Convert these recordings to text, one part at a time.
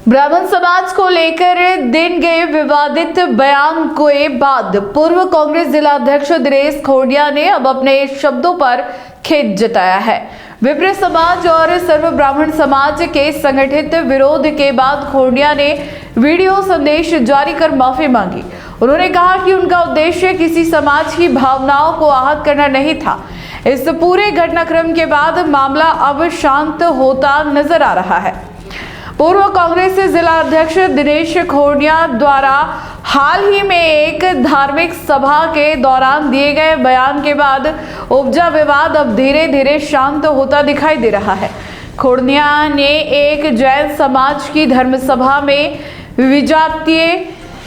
ब्राह्मण समाज को लेकर दिन गए विवादित बयान के बाद पूर्व कांग्रेस जिला अध्यक्ष दिनेश खोड़िया ने अब अपने शब्दों पर खेद जताया है। विप्र समाज और सर्व ब्राह्मण समाज के संगठित विरोध के बाद खोड़िया ने वीडियो संदेश जारी कर माफी मांगी। उन्होंने कहा कि उनका उद्देश्य किसी समाज की भावनाओं को आहत करना नहीं था। इस पूरे घटनाक्रम के बाद मामला अब शांत होता नजर आ रहा है। पूर्व कांग्रेस जिला अध्यक्ष दिनेश खोड़िया द्वारा हाल ही में एक धार्मिक सभा के दौरान दिए गए बयान के बाद उपजा विवाद अब धीरे धीरे शांत होता दिखाई दे रहा है। खोड़िया ने एक जैन समाज की धर्म सभा में विजातीय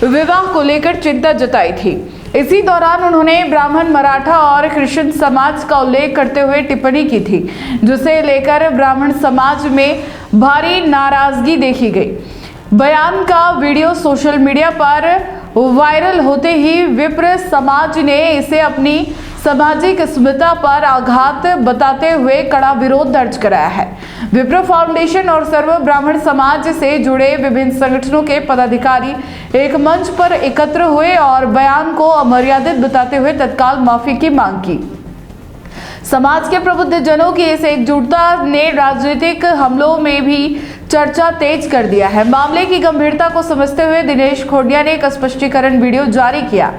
विवाह को लेकर चिंता जताई थी। इसी दौरान उन्होंने ब्राह्मण, मराठा और क्रिश्चियन समाज का उल्लेख करते हुए टिप्पणी की थी, जिसे लेकर ब्राह्मण समाज में भारी नाराजगी देखी गई। बयान का वीडियो सोशल मीडिया पर वायरल होते ही विप्र समाज ने इसे अपनी सामाजिक अस्मिता पर आघात बताते हुए कड़ा विरोध दर्ज कराया है। विप्र फाउंडेशन और सर्व ब्राह्मण समाज से जुड़े विभिन्न संगठनों के पदाधिकारी एक मंच पर एकत्र हुए और बयान को अमर्यादित बताते हुए तत्काल माफी की मांग की। समाज के प्रबुद्ध जनों की इस एकजुटता ने राजनीतिक हमलों में भी चर्चा तेज कर दिया है। मामले की गंभीरता को समझते हुए दिनेश खोड़िया ने एक स्पष्टीकरण वीडियो जारी किया,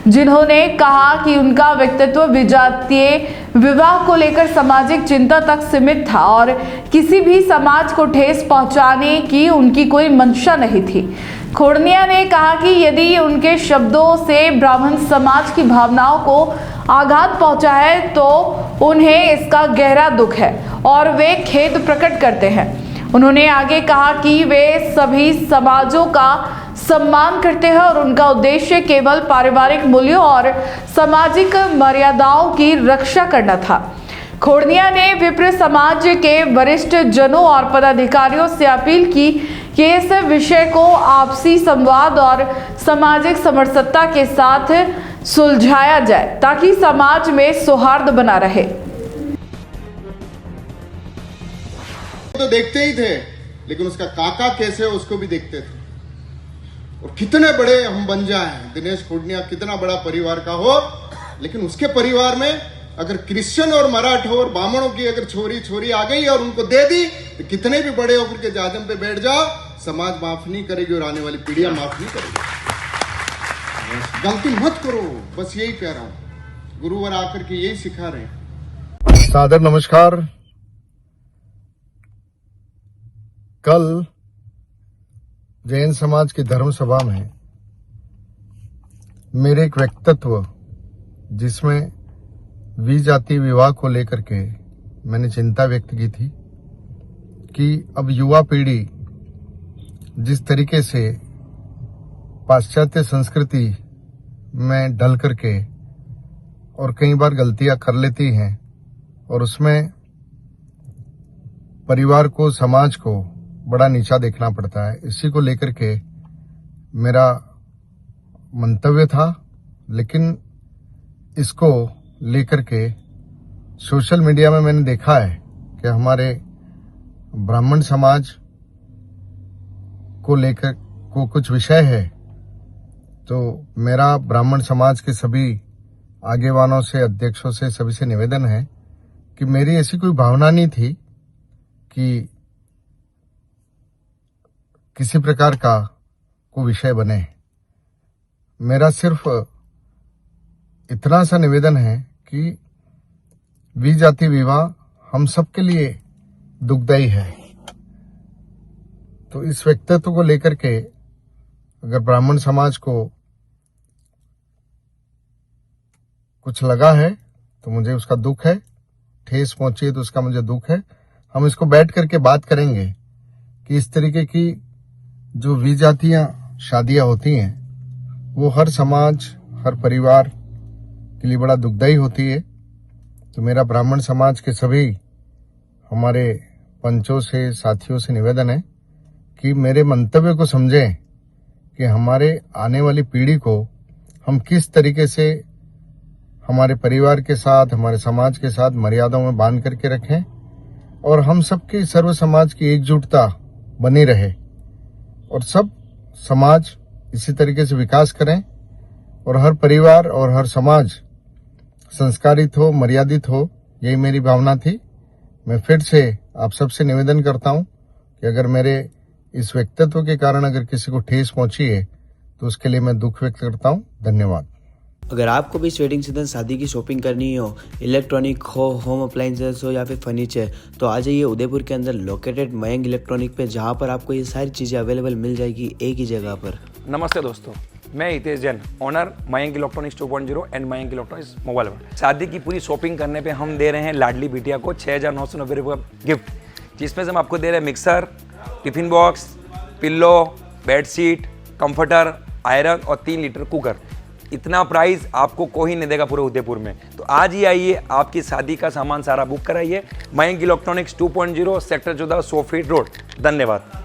जिन्होंने कहा कि उनका व्यक्तित्व विजातीय विवाह को लेकर सामाजिक चिंता तक सीमित था और किसी भी समाज को ठेस पहुंचाने की उनकी कोई मंशा नहीं थी। खोड़िया ने कहा कि यदि उनके शब्दों से ब्राह्मण समाज की भावनाओं को आघात पहुंचा है तो उन्हें इसका गहरा दुख है और वे खेद प्रकट करते हैं। उन्होंने आगे कहा कि वे सभी समाजों का सम्मान करते हैं और उनका उद्देश्य केवल पारिवारिक मूल्यों और सामाजिक मर्यादाओं की रक्षा करना था। खोड़िया ने विप्र समाज के वरिष्ठ जनों और पदाधिकारियों से अपील की कि इस विषय को आपसी संवाद और सामाजिक समरसता के साथ सुलझाया जाए ताकि समाज में सौहार्द बना रहे। तो देखते ही थे, लेकिन उसका काका कैसे है उसको भी देखते थे। और कितने बड़े हम बन जाएं, दिनेश खोड़िया कितना बड़ा परिवार का हो, लेकिन उसके परिवार में अगर क्रिश्चियन और मराठा और ब्राह्मणों की अगर छोरी आ गई और उनको दे दी तो कितने भी बड़े होकर के जाजम पे बैठ जाओ, समाज माफ नहीं करेगी और आने वाली पीढ़ियां माफ नहीं करेगी। गलती मत करो, बस यही कह रहा हूं। गुरुवर आकर के यही सिखा रहे हैं। सादर नमस्कार। कल जैन समाज की धर्म सभा में मेरे एक व्यक्तित्व जिसमें विजातीय विवाह को लेकर के मैंने चिंता व्यक्त की थी कि अब युवा पीढ़ी जिस तरीके से पाश्चात्य संस्कृति में ढल करके और कई बार गलतियां कर लेती हैं और उसमें परिवार को, समाज को बड़ा नीचा देखना पड़ता है, इसी को लेकर के मेरा मंतव्य था। लेकिन इसको लेकर के सोशल मीडिया में मैंने देखा है कि हमारे ब्राह्मण समाज को लेकर को कुछ विषय है, तो मेरा ब्राह्मण समाज के सभी आगेवानों से, अध्यक्षों से, सभी से निवेदन है कि मेरी ऐसी कोई भावना नहीं थी कि किसी प्रकार का कोई विषय बने। मेरा सिर्फ इतना सा निवेदन है कि विजातीय विवाह हम सबके लिए दुखदायी है। तो इस व्यक्तित्व को लेकर के अगर ब्राह्मण समाज को कुछ लगा है तो मुझे उसका दुख है, ठेस पहुंची है तो उसका मुझे दुख है। हम इसको बैठ करके बात करेंगे कि इस तरीके की जो विजातीय शादियां होती हैं वो हर समाज, हर परिवार के लिए बड़ा दुखदायी होती है। तो मेरा ब्राह्मण समाज के सभी हमारे पंचों से, साथियों से निवेदन है कि मेरे मंतव्य को समझें कि हमारे आने वाली पीढ़ी को हम किस तरीके से हमारे परिवार के साथ, हमारे समाज के साथ मर्यादाओं में बांध करके रखें और हम सबके सर्व समाज की एकजुटता बनी रहे। और सब समाज इसी तरीके से विकास करें और हर परिवार और हर समाज संस्कारित हो, मर्यादित हो, यही मेरी भावना थी। मैं फिर से आप सबसे निवेदन करता हूं कि अगर मेरे इस व्यक्तित्व के कारण अगर किसी को ठेस पहुंची है तो उसके लिए मैं दुख व्यक्त करता हूं। धन्यवाद। अगर आपको भी इस वेडिंग सीजन शादी की शॉपिंग करनी हो, इलेक्ट्रॉनिक हो, होम अप्लाइंसेस हो या फिर फर्नीचर, तो आ जाइए उदयपुर के अंदर लोकेटेड मयंक इलेक्ट्रॉनिक पे, जहां पर आपको ये सारी चीज़ें अवेलेबल मिल जाएगी एक ही जगह पर। नमस्ते दोस्तों, मैं Hitesh Jain, owner Mayank electronics 2.0 and Mayank electronics mobile world. शादी की पूरी शॉपिंग करने पे हम दे रहे हैं लाडली बिटिया को 6,990 रुपये का गिफ्ट, जिसमें से हम आपको दे रहे हैं mixer, tiffin box, pillow, bedsheet, comforter, iron और 3 लीटर कुकर। इतना प्राइस आपको कोई नहीं देगा पूरे उदयपुर में। तो आज ही आइए, आपकी शादी का सामान सारा बुक कराइए। Mayank electronics 2.0 sector 14 100 feet road. धन्यवाद।